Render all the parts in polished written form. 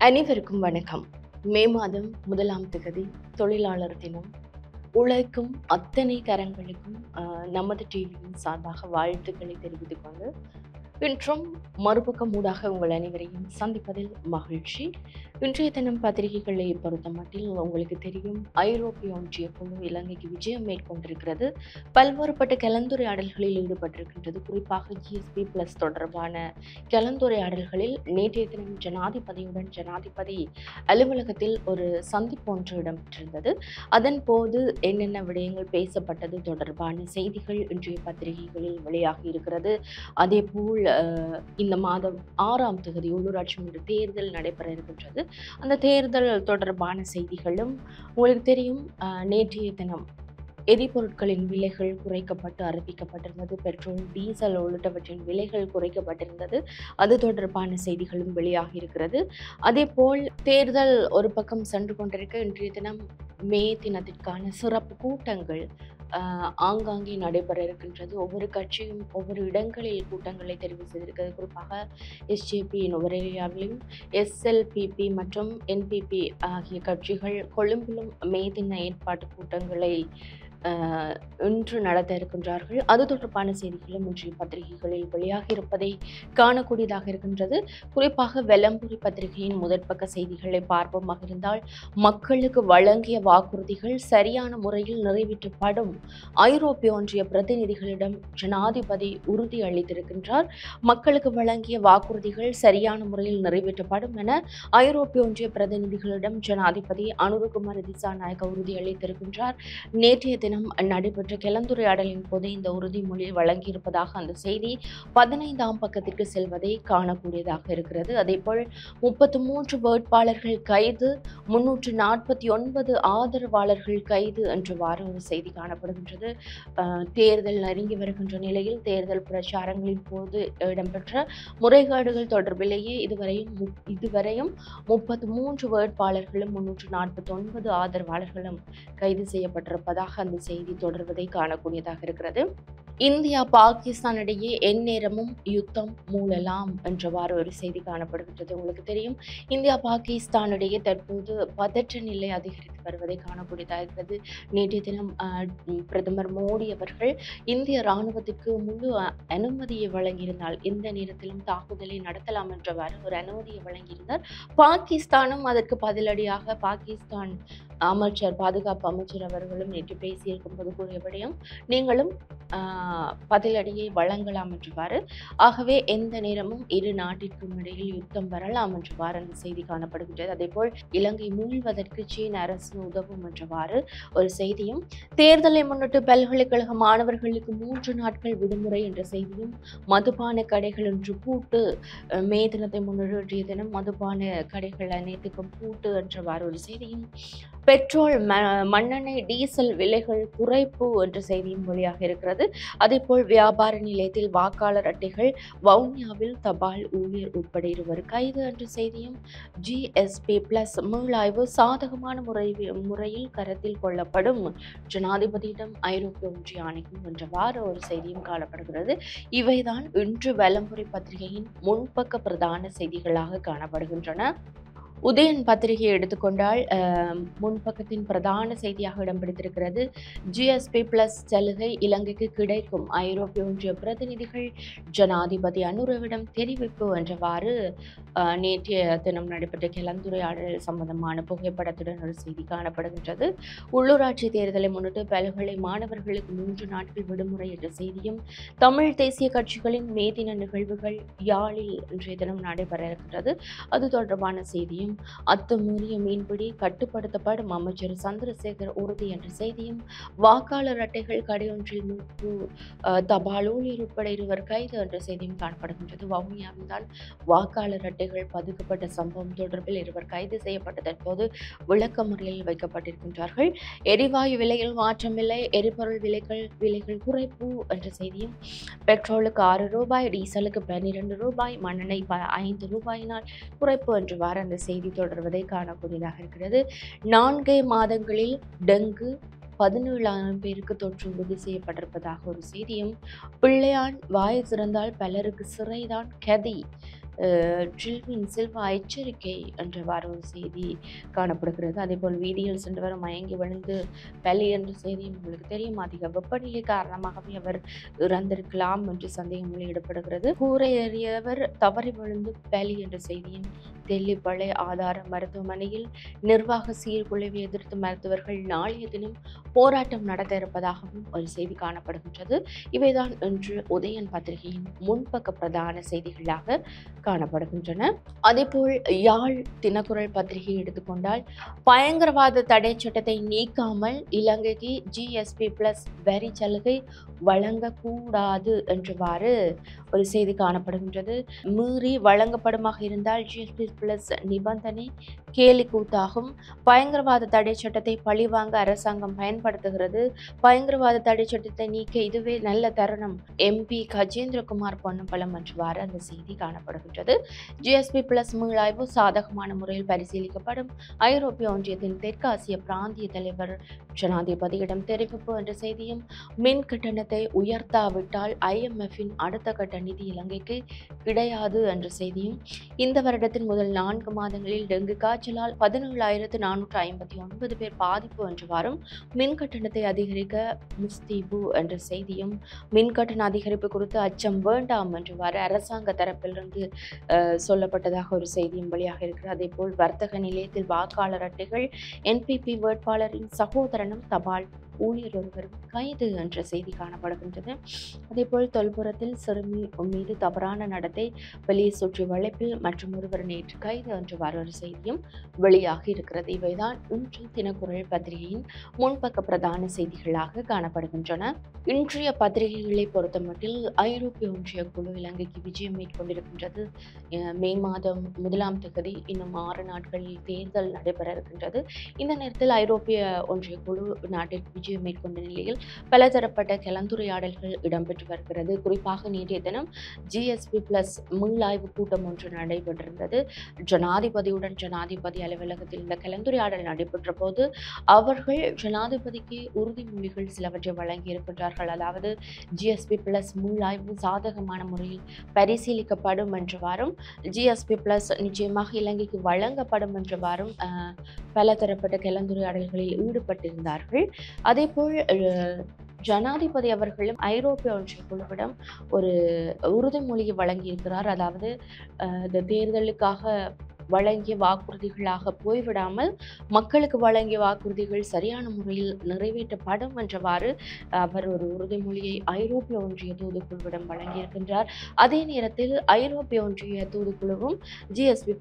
அனைவருக்கும் வணக்கம். மே மாதம் 1ஆம் தேதி தொழிலாளர் தினம். உழைக்கும் அத்தனை கரங்களுக்கும் நமது டிவியின் சார்பாக வாழ்த்துக்களை தெரிவித்துக் கொண்டு இன்றும் மறுபக்கம் ஊடாக உங்கள் அனைவரையும் சந்திப்பதில் மகிழ்ச்சி. இன்றைய தினம் பத்திரிகைகளை பொறுத்த மட்டில் உங்களுக்கு தெரியும், ஐரோப்பிய ஒன்றிய குழு இலங்கைக்கு விஜயம் மேற்கொண்டிருக்கிறது. பல்வேறுபட்ட கலந்துரையாடல்களில் ஈடுபட்டிருக்கின்றது. குறிப்பாக ஜிஎஸ்பி பிளஸ் தொடர்பான கலந்துரையாடல்களில் நேற்றைய தினம் ஜனாதிபதி அலுவலகத்தில் ஒரு சந்திப்பு ஒன்று இடம்பெற்றிருந்தது. அதன் போது என்னென்ன விடயங்கள் பேசப்பட்டது தொடர்பான செய்திகள் இன்றைய பத்திரிகைகளில் வெளியாகி இருக்கிறது. அதேபோல் இந்த மாதம் 6ஆம் தேதி உள்ளூராட்சி மன்ற தேர்தல் நடைபெற இருக்கின்றது. அந்த தேர்தல் தொடர்பான செய்திகளும் உங்களுக்கு தெரியும். நேற்றைய தினம் எரிபொருட்களின் விலைகள் குறைக்கப்பட்டு அறிவிக்கப்பட்டிருந்தது. பெட்ரோல், டீசல் உள்ளிட்டவற்றின் விலைகள் குறைக்கப்பட்டிருந்தது. அது தொடர்பான செய்திகளும் வெளியாகி இருக்கிறது. அதேபோல் தேர்தல் ஒரு பக்கம் சென்று கொண்டிருக்க இன்றைய தினம் மே தினத்திற்கான சிறப்பு கூட்டங்கள் ஆங்காங்கே நடைபெற இருக்கின்றது. ஒவ்வொரு கட்சியும் ஒவ்வொரு இடங்களில் கூட்டங்களை தெரிவு செய்திருக்கிறது. குறிப்பாக எஸ்ஜேபி நுவரெலியாவிலும், எஸ்எல்பிபி மற்றும் என்பிபி ஆகிய கட்சிகள் கொழும்பிலும் மே தின ஏற்பாட்டு கூட்டங்களை இன்று நடத்த இருக்கின்றார்கள். அது தொடர்பான செய்திகளும் இன்றைய பத்திரிகைகளில் வெளியாகி இருப்பதை காணக்கூடியதாக இருக்கின்றது. குறிப்பாக வெலம்புரி பத்திரிகையின் முதற்பக்க செய்திகளை பார்ப்போமாக இருந்தால், மக்களுக்கு வழங்கிய வாக்குறுதிகள் சரியான முறையில் நிறைவேற்றப்படும். ஐரோப்பிய ஒன்றிய பிரதிநிதிகளிடம் ஜனாதிபதி உறுதி அளித்திருக்கின்றார். மக்களுக்கு வழங்கிய வாக்குறுதிகள் சரியான முறையில் நிறைவேற்றப்படும் என ஐரோப்பிய ஒன்றிய பிரதிநிதிகளிடம் ஜனாதிபதி அனுரகுமார திசாநாயக்க உறுதி அளித்திருக்கின்றார். நேற்றைய தினம் நடைபெற்ற கலந்துரையாடலின் போது இந்த உறுதிமொழி வழங்கியிருப்பதாக அந்த செய்தி 15ஆம் பக்கத்திற்கு செல்வதை காணக்கூடியதாக இருக்கிறது. அதேபோல் 33 வேட்பாளர்கள் கைது, 349 ஆதரவாளர்கள் கைது என்றவாறு ஒரு செய்தி காணப்படுகின்றது. தேர்தல் நெருங்கி வருகின்ற நிலையில் தேர்தல் பிரச்சாரங்களின் போது இடம்பெற்ற முறைகேடுகள் தொடர்பிலேயே இதுவரையும் 33 வேட்பாளர்களும் 349 ஆதரவாளர்களும் கைது செய்யப்பட்டிருப்பதாக அந்த செய்தி தொடர்வதை காணக்கூடியதாக இருக்கிறது. இந்தியா பாகிஸ்தான் இடையே எந்நேரமும் யுத்தம் மூழலாம் என்றவாறு ஒரு செய்தி காணப்படுகின்றது. உங்களுக்கு தெரியும், இந்தியா பாகிஸ்தான் இடையே தற்போது பதற்ற நிலை அதிகரித்து வருவதை காணக்கூடியதாக இருக்கிறது. நேற்றைய தினம் பிரதமர் மோடி அவர்கள் இந்திய இராணுவத்திற்கு முழு அனுமதியை வழங்கியிருந்தால் எந்த நேரத்திலும் தாக்குதலை நடத்தலாம் என்றவாறு ஒரு அனுமதியை வழங்கியிருந்தார். பாகிஸ்தானும் அதற்கு பதிலடியாக பாகிஸ்தான் பாதுகாப்பு அமைச்சர் அவர்களும் நேற்று பேசியிருக்கும் போது கூறிய விடயம், நீங்களும் பதிலடியை வழங்கலாம் என்றவாறு. ஆகவே எந்த நேரமும் இரு நாட்டிற்கும் இடையில் யுத்தம் வரலாம் என்றவாறு அந்த செய்தி காணப்படுகின்றது. அதேபோல் இலங்கை மீள்வதற்கு சீன அரசு உதவும் என்றவாறு ஒரு செய்தியும், தேர்தலை முன்னிட்டு பல்கலைக்கழக மாணவர்களுக்கு 3 நாட்கள் விடுமுறை என்ற செய்தியும், மதுபான கடைகள் என்று பூட்டு, மே தினத்தை முன்னிட்டு தினம் மதுபான கடைகள் அனைத்துக்கும் பூட்டு என்றவாறு ஒரு செய்தியும், பெட்ரோல், மண்ணெண்ணெய், டீசல் விலைகள் குறைப்பு என்ற செய்தியும் வெளியாக இருக்கிறது. அதேபோல் வியாபார நிலையத்தில் வாக்காளர் அட்டைகள், வவுனியாவில் தபால் ஊழியர் உட்பட 2 கைது என்ற செய்தியும், ஜிஎஸ்பி பிளஸ் மீளாய்வு சாதகமான முறையில் கருத்தில் கொள்ளப்படும், ஜனாதிபதியிடம் ஐரோப்பிய ஒன்றிய ஆணையம் என்றவாறு ஒரு செய்தியும் காணப்படுகிறது. இவைதான் இன்று வெலம்புரி பத்திரிகையின் முன்பக்க பிரதான செய்திகளாக காணப்படுகின்றன. உதயன் பத்திரிகையை எடுத்துக்கொண்டால் முன்பக்கத்தின் பிரதான செய்தியாக இடம் பிடித்திருக்கிறது. ஜிஎஸ்பி பிளஸ் சலுகை இலங்கைக்கு கிடைக்கும், ஐரோப்பிய ஒன்றிய பிரதிநிதிகள் ஜனாதிபதி அனுரவிடம் தெரிவிப்பு என்றவாறு நேற்றைய தினம் நடைபெற்ற கலந்துரையாடல் சம்பந்தமான புகைப்படத்துடன் ஒரு செய்தி காணப்படுகின்றது. உள்ளூராட்சி தேர்தலை முன்னிட்டு பல்கலை மாணவர்களுக்கு 3 நாட்கள் விடுமுறை என்ற செய்தியும், தமிழ் தேசிய கட்சிகளின் மே தின நிகழ்வுகள் யாழில் இன்றைய தினம் நடைபெற இருக்கின்றது. அது தொடர்பான செய்தியும், அத்துமீறிய மீன்பிடி கட்டுப்படுத்தப்படும், அமைச்சர் சந்திரசேகர் உறுதி என்ற செய்தியும், வாக்காளர் அட்டைகள் கடையொன்றில் மீட்பு, தபால் ஊழியர் உட்பட 2 கைது என்ற செய்தியும் காணப்படுகின்றது. வவுனியாவில் தான் வாக்காளர் அட்டைகள் பதுக்கப்பட்ட சம்பவம் தொடர்பில் 2 கைது செய்யப்பட்ட தற்போது விளக்க முறையில் வைக்கப்பட்டிருக்கின்றார்கள். எரிவாயு விலையில் மாற்றமில்லை, எரிபொருள் விலைகள் குறைப்பு என்ற செய்தியும், பெட்ரோலுக்கு 6 ரூபாய், டீசலுக்கு 12 ரூபாய், மண்ணெண்ணெய் 5 ரூபாயினால் குறைப்பு என்றவாறு அந்த செய்தி தொடர்வதை காணக்கூடியதாக இருக்கிறது. 4 மாதங்களில் டெங்கு 17,000 பேருக்கு தொற்று உறுதி செய்யப்பட்டிருப்பதாக ஒரு செய்தியும், பிள்ளையான் வாய் திறந்தால் பலருக்கு சிறைதான் கதி ட்ரில்வின் சில்வா எச்சரிக்கை என்றவாறு ஒரு செய்தி காணப்படுகிறது. அதேபோல் வீதியில் சென்றவர் மயங்கி விழுந்து பலி என்ற செய்தியும் உங்களுக்கு தெரியும். அதிக வெப்பநிலை காரணமாகவே அவர் இறந்திருக்கலாம் என்று சந்தேகம் வெளியிடப்படுகிறது. கூரை ஏறியவர் தவறி விழுந்து பலி என்ற செய்தியும் தெல்லிப்பளை ஆதார மருத்துவமனையில் நிர்வாக சீர்குலைவை எதிர்த்து மருத்துவர்கள் நாளைய தினம் போராட்டம் நடத்த இருப்பதாகவும் ஒரு செய்தி காணப்படுகின்றது. இவைதான் இன்று உதயன் பத்திரிகையின் முன்பக்க பிரதான செய்திகளாக காணப்படுகின்றன. அதேபோல் யாழ் தினக்குரல் பத்திரிகை எடுத்துக்கொண்டால் பயங்கரவாத தடை சட்டத்தை நீக்காமல் இலங்கைக்கு GSP+ வரி சலுகை வழங்கக்கூடாது என்றவாறு ஒரு செய்தி காணப்படுகின்றது. மீறி வழங்கப்படுமாக இருந்தால் GSP+ நிபந்தனை கேலி கூத்தாகும். பயங்கரவாத தடை சட்டத்தை பழிவாங்க அரசாங்கம் பயன்படுத்துகிறது. பயங்கரவாத தடை சட்டத்தை நீக்க இதுவே நல்ல தருணம். MP கஜேந்திரகுமார் பொன்னம்பலம் என்றவாறு அந்த செய்தி காணப்படுகின்றது. GSP+ மீளாய்வு சாதகமான முறையில் பரிசீலிக்கப்படும். ஐரோப்பிய ஒன்றியத்தின் தெற்காசிய பிராந்திய தலைவர் ஜனாதிபதியிடம் தெரிவிப்பு என்ற செய்தியும், மின் கட்டணத்தை உயர்த்தாவிட்டால் IMFின் அடுத்த கட்ட நிதி இலங்கைக்கு கிடையாது என்ற செய்தியும், இந்த வருடத்தின் முதல் 4 மாதங்களில் டெங்கு காய்ச்சலால் 17,459 பேர் பாதிப்பு என்றவாறும், மின் கட்டணத்தை அதிகரிக்க முஸ்தீபு என்ற செய்தியும், மின் கட்டண அதிகரிப்பு குறித்து அச்சம் வேண்டாம் என்றவாறு அரசாங்க தரப்பிலிருந்து சொல்லப்பட்டதாக ஒரு செய்தியும் வெளியாக இருக்கிறது. அதேபோல் வர்த்தக நிலையத்தில் வாக்காளர் அட்டைகள் NPP வேட்பாளரின் சகோதரனும் தபால் ஊழியர் ஒருவரும் கைது என்ற செய்தி காணப்படுகின்றது. அதேபோல் தொல்புரத்தில் சிறுமி மீது தவறான நடத்தை, வெளியே சுற்றி வளைப்பில் மற்றும் ஒருவர் நேற்று கைது என்றவாறு ஒரு செய்தியும் வெளியாகி இருக்கிறது. இவைதான் இன்று தினக்குரல் பத்திரிகையின் முன்பக்க பிரதான செய்திகளாக காணப்படுகின்றன. இன்றைய பத்திரிகைகளை பொறுத்தமட்டில் ஐரோப்பிய ஒன்றிய குழு இலங்கைக்கு விஜயம் மேற்கொண்டிருக்கின்றது. மே மாதம் 1ஆம் தேதி இன்னும் 6 நாட்களில் தேர்தல் நடைபெற இருக்கின்றது. இந்த நேரத்தில் ஐரோப்பிய ஒன்றிய குழு நாட்டிற்கு விஜயம் மேற்கொண்ட நிலையில் பலதரப்பட்ட கலந்துரையாடல்கள் இடம்பெற்று வருகிறது. குறிப்பாக நேற்றைய தினம் GSP+ மீளாய்வு கூட்டம் ஒன்று நடைபெற்றிருந்தது. ஜனாதிபதியுடன் ஜனாதிபதி அலுவலகத்தில் இந்த கலந்துரையாடல் நடைபெற்ற போது அவர்கள் ஜனாதிபதிக்கு உறுதிமொழிகள் சிலவற்றை வழங்கியிருக்கின்றார்கள். அதாவது GSP+ மீளாய்வு சாதகமான முறையில் பரிசீலிக்கப்படும் என்றவாறும், GSP+ நிச்சயமாக இலங்கைக்கு வழங்கப்படும் என்றவாறும் பலதரப்பட்ட கலந்துரையாடல்களில் ஈடுபட்டிருந்தார்கள். அதேபோல் ஜனாதிபதி அவர்களும் ஐரோப்பிய ஒன்றிய குழுவிடம் ஒரு உறுதிமொழியை வழங்கியிருக்கிறார். அதாவது இந்த தேர்தலுக்காக வழங்கிய வாக்குறுதிகளாக போய்விடாமல் மக்களுக்கு வழங்கிய வாக்குறுதிகள் சரியான முறையில் நிறைவேற்றப்படும் என்றவாறு அவர் ஒரு உறுதிமொழியை ஐரோப்பிய ஒன்றிய தூதுக்குழுவிடம் வழங்கியிருக்கின்றார். அதே நேரத்தில் ஐரோப்பிய ஒன்றிய தூதுக்குழுவும் GSP+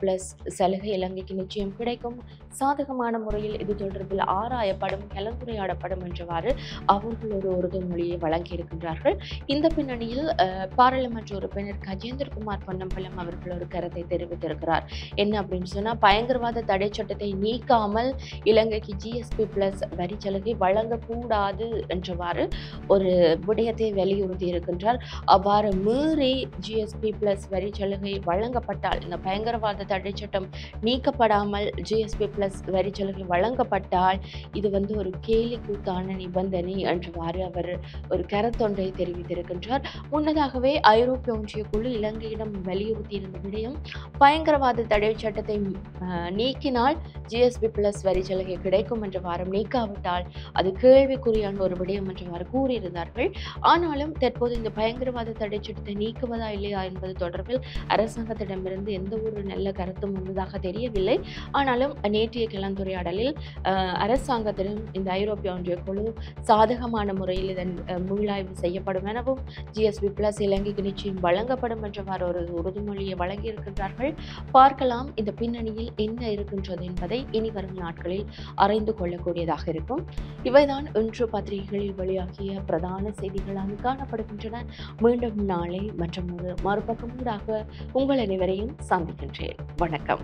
சலுகை இலங்கைக்கு நிச்சயம் கிடைக்கும், சாதகமான முறையில் இது தொடர்பில் ஆராயப்படும், கலந்துரையாடப்படும் என்றவாறு அவர்கள் ஒரு உறுதிமொழியை வழங்கியிருக்கின்றார்கள். இந்த பின்னணியில் பாராளுமன்ற உறுப்பினர் கஜேந்திரகுமார் பொன்னம்பலம் அவர்கள் ஒரு கருத்தை தெரிவித்திருக்கிறார். என்ன அப்படின்னு சொன்னா, பயங்கரவாத தடை சட்டத்தை நீக்காமல் இலங்கைக்கு GSP+ வரி சலுகை வழங்கக்கூடாது என்றவாறு ஒரு விடயத்தை வலியுறுத்தி இருக்கின்றார். அவ்வாறு மீறி GSP+ வரி சலுகை வழங்கப்பட்டால், இந்த பயங்கரவாத தடை சட்டம் நீக்கப்படாமல் GSP+ வரி சலுகை வழங்கப்பட்டால் இது ஒரு கேலி கூத்தான நிபந்தனை என்றவாறு அவர் ஒரு கருத்தொன்றை தெரிவித்திருக்கின்றார். முன்னதாகவே ஐரோப்பிய ஒன்றிய குழு இலங்கையிடம் வலியுறுத்தி இருந்த விடயம், பயங்கரவாத தடை சட்டத்தை நீக்கினால் GSP+ வரி சலுகை கிடைக்கும் என்றவாறு, நீக்காவிட்டால் அது கேள்விக்குறியான ஒரு விடயம் என்றவாறு கூறியிருந்தார்கள். ஆனாலும் தற்போது இந்த பயங்கரவாத தடை சட்டத்தை நீக்குவதா இல்லையா என்பது தொடர்பில் அரசாங்கத்திடமிருந்து எந்த ஒரு நல்ல கருத்தும் வந்ததாக தெரியவில்லை. ஆனாலும் நேற்றைய கலந்துரையாடலில் அரசாங்கத்திடம் இந்த ஐரோப்பிய ஒன்றிய குழு சாதகமான முறையில் இதன் மீளாய்வு செய்யப்படும் எனவும், GSP+ இலங்கைக்கு நிச்சயம் வழங்கப்படும் என்றவாறு ஒரு உறுதிமொழியை வழங்கியிருக்கின்றார்கள். பார்க்கலாம் இந்த பின்னணியில் என்ன இருக்கின்றது என்பதை இனி வரும் நாட்களில் அறிந்து கொள்ளக்கூடியதாக இருக்கும். இவைதான் இன்று பத்திரிகைகளில் வெளியாகிய பிரதான செய்திகளாக காணப்படுகின்றன. மீண்டும் நாளை மற்றும் ஒரு மறுபக்கம் ஊடாக உங்கள் அனைவரையும் சந்திக்கின்றேன். வணக்கம்.